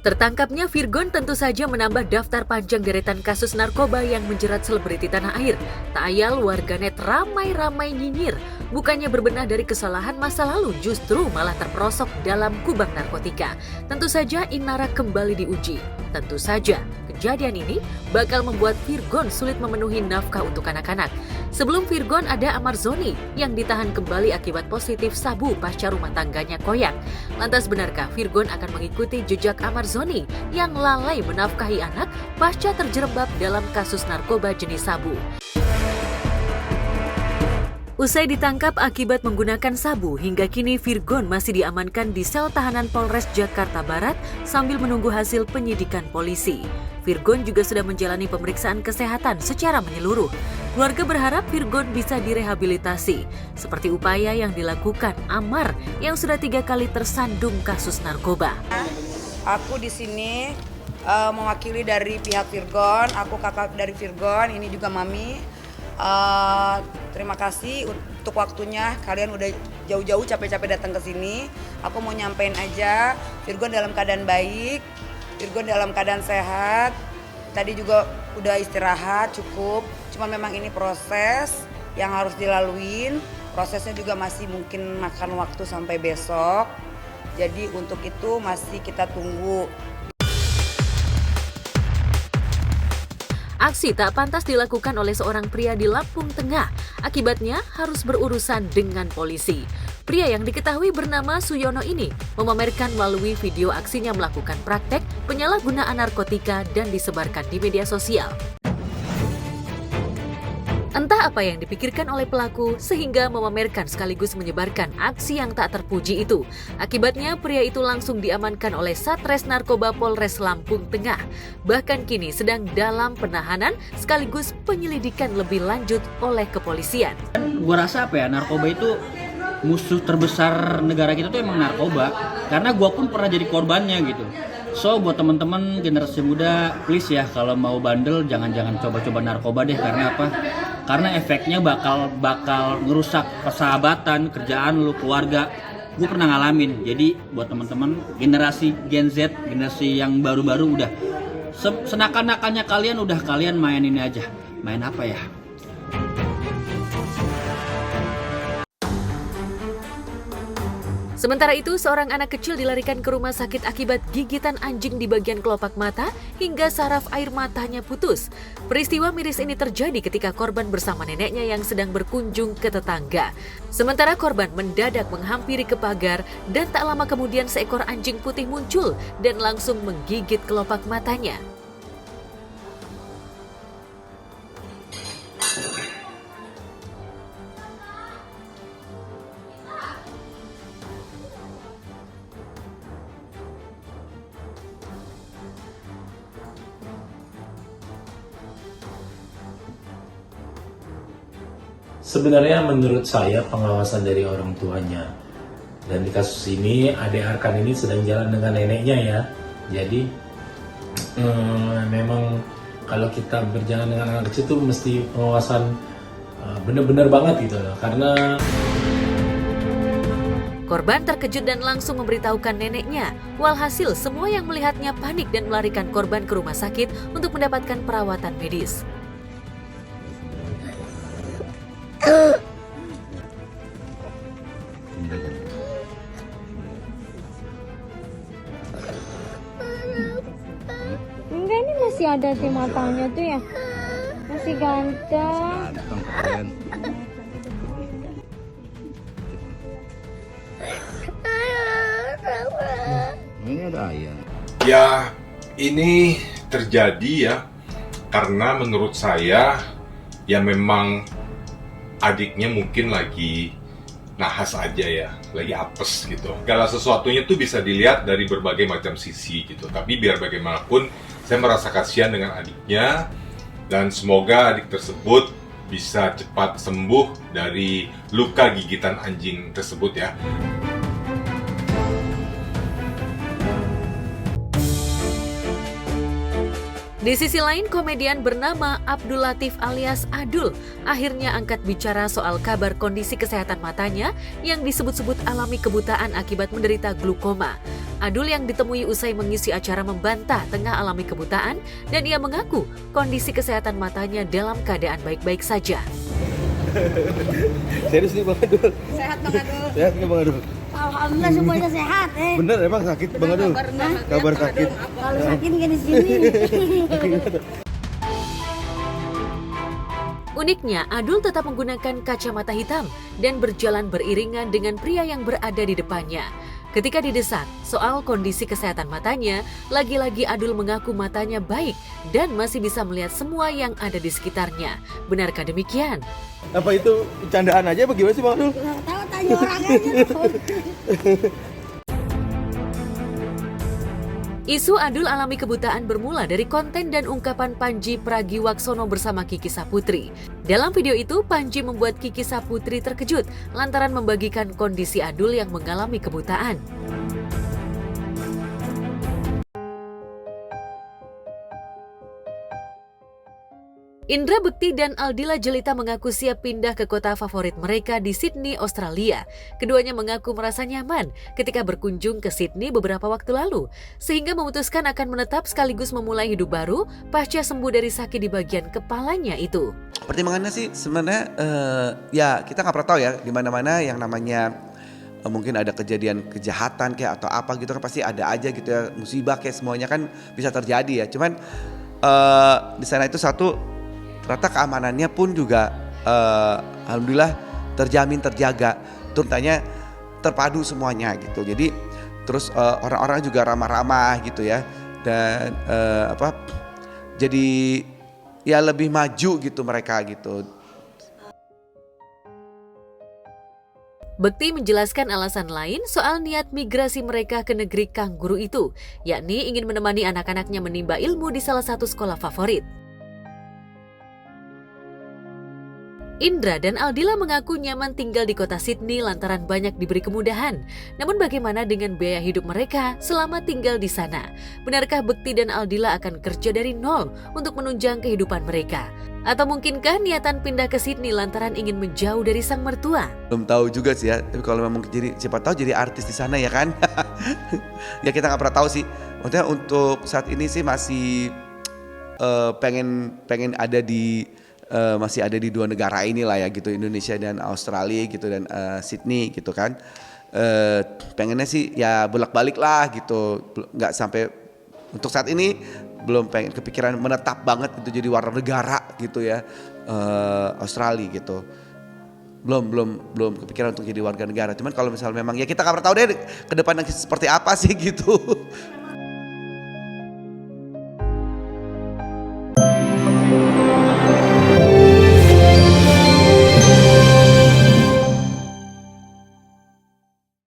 Tertangkapnya Virgon tentu saja menambah daftar panjang deretan kasus narkoba yang menjerat selebriti tanah air. Tak ayal warganet ramai-ramai nyinyir, bukannya berbenah dari kesalahan masa lalu, justru malah terperosok dalam kubang narkotika. Tentu saja Inara kembali diuji. Tentu saja kejadian ini bakal membuat Virgon sulit memenuhi nafkah untuk anak-anak. Sebelum Virgon ada Amarzoni yang ditahan kembali akibat positif sabu pasca rumah tangganya koyak. Lantas benarkah Virgon akan mengikuti jejak Amarzoni yang lalai menafkahi anak pasca terjerembab dalam kasus narkoba jenis sabu? Usai ditangkap akibat menggunakan sabu, hingga kini Virgon masih diamankan di sel tahanan Polres Jakarta Barat sambil menunggu hasil penyidikan polisi. Virgon juga sudah menjalani pemeriksaan kesehatan secara menyeluruh. Keluarga berharap Virgon bisa direhabilitasi, seperti upaya yang dilakukan Amar yang sudah 3 kali tersandung kasus narkoba. Aku di sini mewakili dari pihak Virgon, aku kakak dari Virgon, ini juga Mami. Terima kasih untuk waktunya, kalian udah jauh-jauh capek-capek datang ke sini. Aku mau nyampein aja, Virgon dalam keadaan baik, Virgon dalam keadaan sehat. Tadi juga udah istirahat cukup, cuma memang ini proses yang harus dilaluin. Prosesnya juga masih mungkin makan waktu sampai besok. Jadi untuk itu masih kita tunggu. Aksi tak pantas dilakukan oleh seorang pria di Lampung Tengah. Akibatnya harus berurusan dengan polisi. Pria yang diketahui bernama Suyono ini memamerkan melalui video aksinya melakukan praktek penyalahgunaan narkotika dan disebarkan di media sosial. Entah apa yang dipikirkan oleh pelaku sehingga memamerkan sekaligus menyebarkan aksi yang tak terpuji itu. Akibatnya pria itu langsung diamankan oleh Satres Narkoba Polres Lampung Tengah. Bahkan kini sedang dalam penahanan sekaligus penyelidikan lebih lanjut oleh kepolisian. Gua rasa narkoba itu musuh terbesar negara kita tuh emang narkoba. Karena gua pun pernah jadi korbannya gitu. So buat teman-teman generasi muda, please ya kalau mau bandel jangan coba-coba narkoba deh. Karena apa? Karena efeknya bakal ngerusak persahabatan, kerjaan lu, keluarga. Gue pernah ngalamin. Jadi buat teman-teman generasi Gen Z, generasi yang baru-baru udah senakan-nakannya kalian udah kalian main ini aja. Main apa ya? Sementara itu, seorang anak kecil dilarikan ke rumah sakit akibat gigitan anjing di bagian kelopak mata hingga saraf air matanya putus. Peristiwa miris ini terjadi ketika korban bersama neneknya yang sedang berkunjung ke tetangga. Sementara korban mendadak menghampiri ke pagar dan tak lama kemudian seekor anjing putih muncul dan langsung menggigit kelopak matanya. Sebenarnya menurut saya pengawasan dari orang tuanya. Dan di kasus ini adik Arkan ini sedang jalan dengan neneknya ya. Jadi memang kalau kita berjalan dengan anak kecil itu mesti pengawasan benar-benar banget gitu loh. Karena Korban terkejut dan langsung memberitahukan neneknya. Walhasil semua yang melihatnya panik dan melarikan korban ke rumah sakit untuk mendapatkan perawatan medis. Enggak, ini masih ada di matanya tuh ya. Masih ganteng. Keren. Ini ada ayam. Ya, ini terjadi ya karena menurut saya ya memang adiknya mungkin lagi nahas aja ya, lagi apes gitu. Segala sesuatunya tuh bisa dilihat dari berbagai macam sisi gitu. Tapi biar bagaimanapun, saya merasa kasihan dengan adiknya dan semoga adik tersebut bisa cepat sembuh dari luka gigitan anjing tersebut ya. Di sisi lain, komedian bernama Abdul Latif alias Adul akhirnya angkat bicara soal kabar kondisi kesehatan matanya yang disebut-sebut alami kebutaan akibat menderita glukoma. Adul yang ditemui usai mengisi acara membantah tengah alami kebutaan dan ia mengaku kondisi kesehatan matanya dalam keadaan baik-baik saja. Serius nih Bang Adul? Sehat Bang Adul. Sehat nggak Bang Adul? Alhamdulillah semuanya sehat. Bener emang sakit Bang Adul? Kabar sakit. Kalau sakit nggak di sini. Uniknya, Adul tetap menggunakan kacamata hitam dan berjalan beriringan dengan pria yang berada di depannya. Ketika didesak soal kondisi kesehatan matanya, lagi-lagi Adul mengaku matanya baik dan masih bisa melihat semua yang ada di sekitarnya. Benarkah demikian? Apa itu candaan aja apa gimana sih Bang Adul? Nggak tahu, tanya orang aja. Isu Adul alami kebutaan bermula dari konten dan ungkapan Panji Pragiwaksono bersama Kiki Saputri. Dalam video itu, Panji membuat Kiki Saputri terkejut lantaran membagikan kondisi Adul yang mengalami kebutaan. Indra Bekti dan Aldila Jelita mengaku siap pindah ke kota favorit mereka di Sydney, Australia. Keduanya mengaku merasa nyaman ketika berkunjung ke Sydney beberapa waktu lalu, sehingga memutuskan akan menetap sekaligus memulai hidup baru pasca sembuh dari sakit di bagian kepalanya itu. Pertimbangannya sih sebenarnya ya kita nggak pernah tahu ya di mana-mana yang namanya mungkin ada kejadian kejahatan kayak atau apa gitu kan pasti ada aja gitu ya, musibah kayak semuanya kan bisa terjadi ya. Cuman di sana itu satu ternyata keamanannya pun juga alhamdulillah terjaga, terutama terpadu semuanya gitu. Jadi terus orang-orang juga ramah-ramah gitu ya dan jadi ya lebih maju gitu mereka gitu. Bekti menjelaskan alasan lain soal niat migrasi mereka ke negeri Kangguru itu, yakni ingin menemani anak-anaknya menimba ilmu di salah satu sekolah favorit. Indra dan Aldila mengaku nyaman tinggal di kota Sydney lantaran banyak diberi kemudahan. Namun bagaimana dengan biaya hidup mereka selama tinggal di sana? Benarkah Bekti dan Aldila akan kerja dari nol untuk menunjang kehidupan mereka? Atau mungkinkah niatan pindah ke Sydney lantaran ingin menjauh dari sang mertua? Belum tahu juga sih ya, tapi kalau memang jadi siapa tahu jadi artis di sana ya kan. Ya kita nggak pernah tahu sih. Maksudnya untuk saat ini sih masih pengen ada di masih ada di dua negara inilah ya gitu, Indonesia dan Australia gitu dan Sydney gitu kan. Pengennya sih ya bolak-balik lah gitu, nggak sampai untuk saat ini belum pengen kepikiran menetap banget gitu jadi warga negara gitu ya Australia gitu. Belum kepikiran untuk jadi warga negara. Cuman kalau misalnya memang ya kita nggak pernah tahu deh ke depan seperti apa sih gitu.